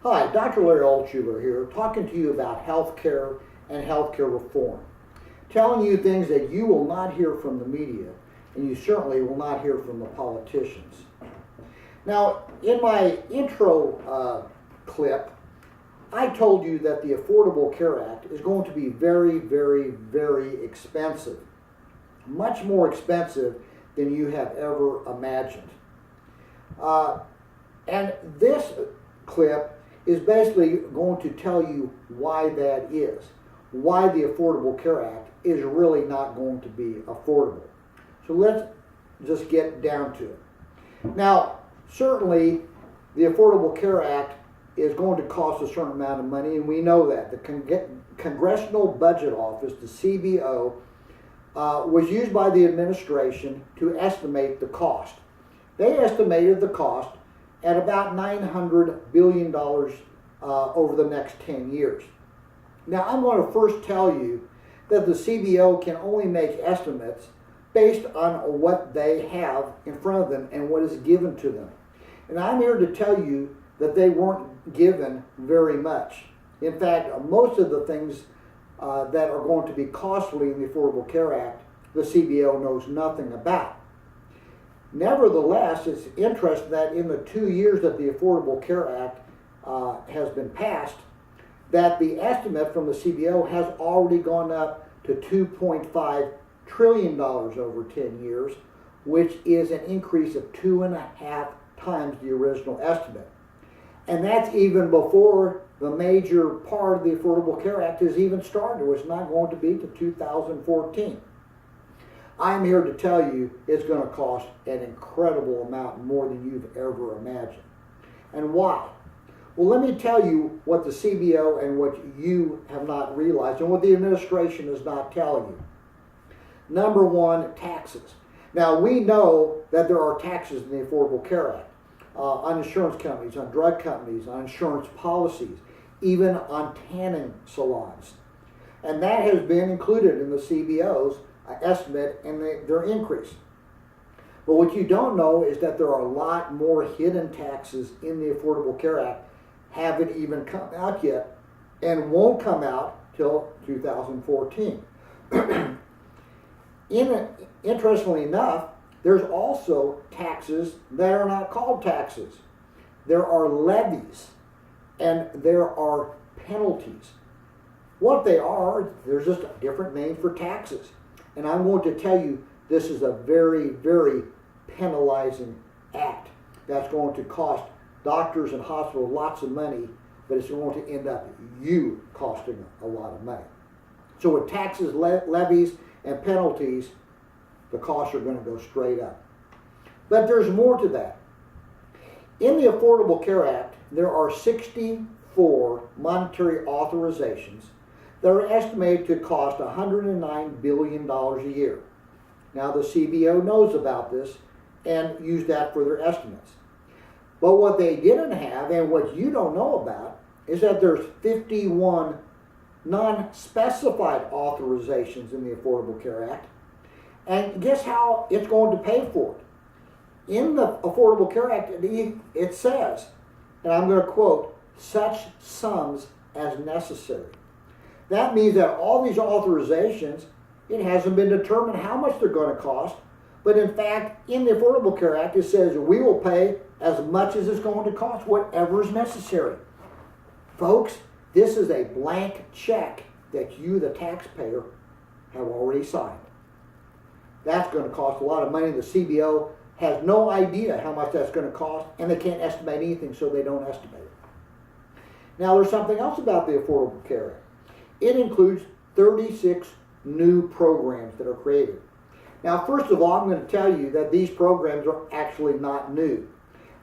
Hi, Dr. Larry Altshuler here, talking to you about healthcare and healthcare reform. Telling you things that you will not hear from the media, and you certainly will not hear from the politicians. Now, in my intro clip, I told you that the Affordable Care Act is going to be very, very, very expensive. Much more expensive than you have ever imagined. And this clip is basically going to tell you why that is. Why the Affordable Care Act is really not going to be affordable. So let's just get down to it. Now, certainly the Affordable Care Act is going to cost a certain amount of money, and we know that. The Congressional Budget Office, the CBO, was used by the administration to estimate the cost. They estimated the cost at about $900 billion over the next 10 years. Now, I'm going to first tell you that the CBO can only make estimates based on what they have in front of them and what is given to them. And I'm here to tell you that they weren't given very much. In fact, most of the things that are going to be costly in the Affordable Care Act, the CBO knows nothing about. Nevertheless, it's interesting that in the 2 years that the Affordable Care Act has been passed, that the estimate from the CBO has already gone up to $2.5 trillion over 10 years, which is an increase of 2.5 times the original estimate. And that's even before the major part of the Affordable Care Act has even started, which is not going to be to 2014. I'm here to tell you it's going to cost an incredible amount more than you've ever imagined. And why? Well, let me tell you what the CBO and what you have not realized and what the administration is not telling you. Number one, taxes. Now, we know that there are taxes in the Affordable Care Act on insurance companies, on drug companies, on insurance policies, even on tanning salons. And that has been included in the CBO's estimate and their increase. But what you don't know is that there are a lot more hidden taxes in the Affordable Care Act, haven't even come out yet, and won't come out till 2014. Interestingly enough, there's also taxes that are not called taxes. There are levies and there are penalties. What they are, there's just a different name for taxes. And I'm going to tell you, this is a very, very penalizing act that's going to cost doctors and hospitals lots of money, but it's going to end up you costing a lot of money. So with taxes, levies, and penalties, the costs are going to go straight up. But there's more to that. In the Affordable Care Act, there are 64 monetary authorizations that are estimated to cost $109 billion a year. Now, the CBO knows about this and used that for their estimates. But what they didn't have, and what you don't know about, is that there's 51 non-specified authorizations in the Affordable Care Act. And guess how it's going to pay for it? In the Affordable Care Act, it says, and I'm going to quote, such sums as necessary. That means that all these authorizations, it hasn't been determined how much they're going to cost. But in fact, in the Affordable Care Act, it says we will pay as much as it's going to cost, whatever is necessary. Folks, this is a blank check that you, the taxpayer, have already signed. That's going to cost a lot of money. The CBO has no idea how much that's going to cost, and they can't estimate anything, so they don't estimate it. Now, there's something else about the Affordable Care Act. It includes 36 new programs that are created. Now, first of all, I'm going to tell you that these programs are actually not new.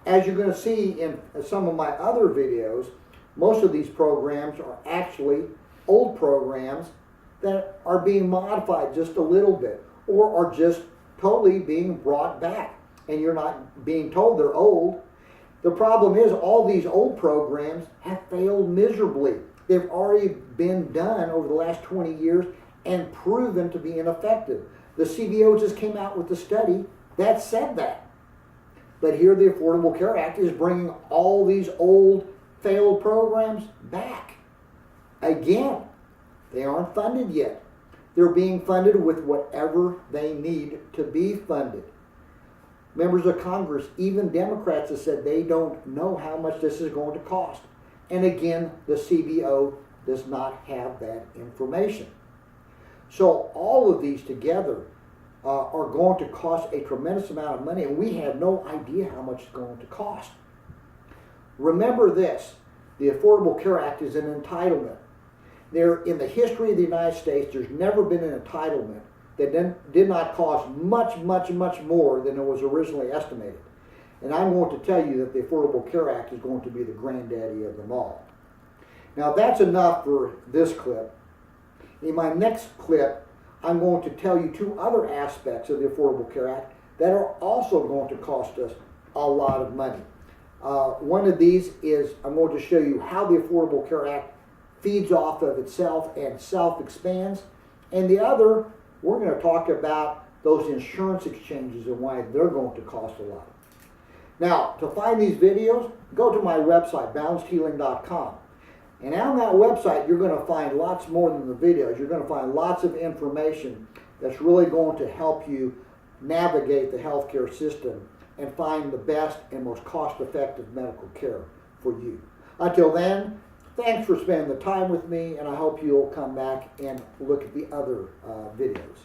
As you're going to see in some of my other videos, most of these programs are actually old programs that are being modified just a little bit, or are just totally being brought back, and you're not being told they're old. The problem is all these old programs have failed miserably. They've already been done over the last 20 years and proven to be ineffective. The CBO just came out with a study that said that. But here the Affordable Care Act is bringing all these old, failed programs back. Again, they aren't funded yet. They're being funded with whatever they need to be funded. Members of Congress, even Democrats, have said they don't know how much this is going to cost. And again, the CBO does not have that information. So all of these together are going to cost a tremendous amount of money, and we have no idea how much it's going to cost. Remember this, the Affordable Care Act is an entitlement. In the history of the United States, there's never been an entitlement that did not cost much, much, much more than it was originally estimated. And I'm going to tell you that the Affordable Care Act is going to be the granddaddy of them all. Now that's enough for this clip. In my next clip, I'm going to tell you two other aspects of the Affordable Care Act that are also going to cost us a lot of money. One of these is I'm going to show you how the Affordable Care Act feeds off of itself and self-expands. And the other, we're going to talk about those insurance exchanges and why they're going to cost a lot. Now, to find these videos, go to my website, balancedhealing.com. And on that website, you're going to find lots more than the videos. You're going to find lots of information that's really going to help you navigate the healthcare system and find the best and most cost-effective medical care for you. Until then, thanks for spending the time with me, and I hope you'll come back and look at the other videos.